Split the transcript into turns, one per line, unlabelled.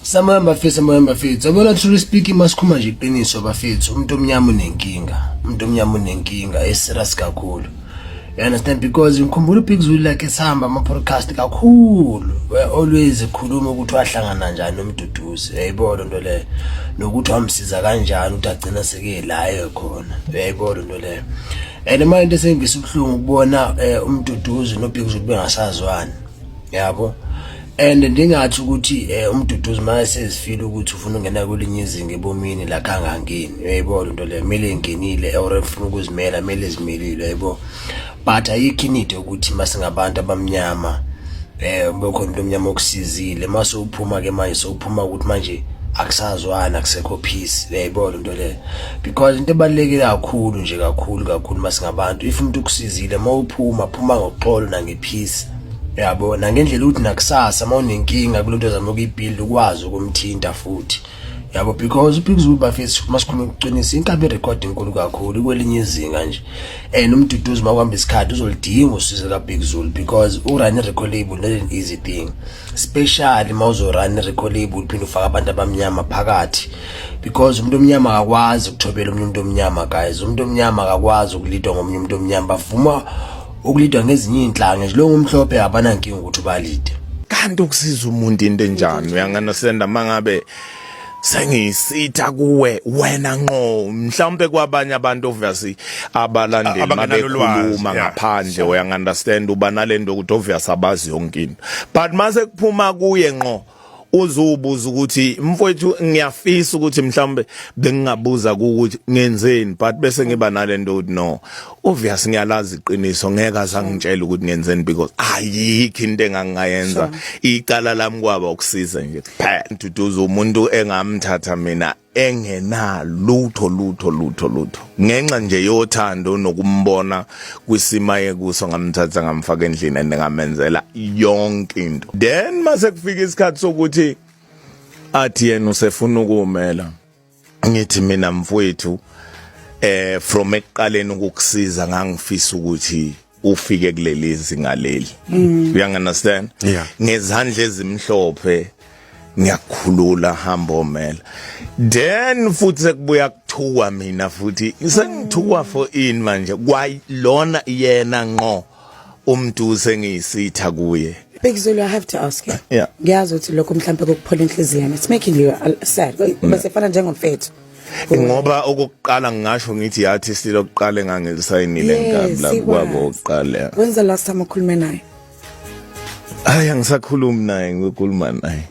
Samoya bafethu yabona truly speaking masikhuma nje iqiniso bafethu umuntu omnyama unenkinga eserious kakhulu. You understand, because ngikhumbula uBig Zulu like esihamba ama-podcast kakhulu always ekhuluma ukuthi wahlangana kanjani noMduduzi, uyayibona into leyo, nokuthi wamsiza kanjani ukuthi agcina seke la khona, uyayibona into leyo. And manje into esengivisa ubuhlungu ukubona uMduduzi noBig Zulu bengasazwani, yabo. And ndingathi ukuthi uMduduzi manje sezifile ukuthi ufuna ungena kwelinye izinga ebomini la kangangeni, uyayibona into leyo, kumele engenile or ufuna ukuzimela kumele ezimelile, uyayibona. But ayikho into ukuthi masingabantu abamnyama bekhona umuntu omnyama okusizile mase uphuma ke manje sokuphuma ukuthi manje akusazwana akusekho peace, uyayibona into leyo. Because into ebalulekile kakhulu nje kakhulu masingabantu if umuntu ukusizile mawuphuma phuma ngoxolo nangepeace, yabona, ngendlela ukuthi nakusasa mawunenkinga kulento zama ukuyibuild ukwazi ukumthinta futhi, yabo. Because uBig Zulu bafethu masikhuluma ukuqinisa inkabi recording enkulu kakhulu kwelinye izinga nje. UMduduzi makuhamba isikhathi uzolidinga usizo kaBig Zulu because urun i-record label not an easy thing, especially mawuzorun i-record label uphinde ufaka abantu abamnyama phakathi, because umuntu omnyama akakwazi ukuthobela umuntu omnyama, guys. Umuntu omnyama akakwazi ukulidwa ngomunye umuntu omnyama, bavuma ukulidwa ngezinye inhlanga nje. Lo ngumhlophe abanankinga ukuthi balide.
Kanti ukusiza umuntu into enjani uyanganasenda mangabe sengiyisitha kuwe wena ngqo mhlawumbe kwabanye abantu obviously abalandeli mabekhuluma ngaphandle uyangunderstand uba nalento ukuthi obviously abazi yonke into, but mase kuphuma kuye ngqo uzubuza ukuthi mfowethu ngiyafisa ukuthi mhlawumbe bengingabuza ukuthi ngenzeni, but bese ngiba nalento ukuthi no obviously ngiyalazi iqiniso ngeke azangitshela ukuthi ngenzeni because ayikho into engangayenza, icala lami kwaba ukusiza nje kuphela. Duduzi umuntu engamthatha mina engenalutho ngenxa nje yothando nokumbona kwisima yekuso ngamthatha ngamfaka endlini engamenzela yonke into. Then mase kufika isikhathi sokuthi athi yena usefuna ukumela, ngithi mina mfowethu from ekuqaleni ukukusiza ngangifisa ukuthi ufike kuleli zinga leli, uyangunderstand, ngezandla ezimhlophe ngiyakhulula hamba omela. Then futhi sekubuya kuthuwa mina futhi sengithuwa for in manje kwayilona yena ngqo umuntu sengiyisitha kuye.
Big Zulu, I have to ask you.
Yeah.
Ngiyazi ukuthi lokho mhlambe kokuphola inhliziyo, it's making you sad. Bese fana njengomfethu.
Ngoba okuqala ngisho ngithi artist lokuqala engangilisayinile nkabi la kwabo oqala.
When's the last time ukhulume naye?
Angisakhulumi naye, ngikhuluma naye.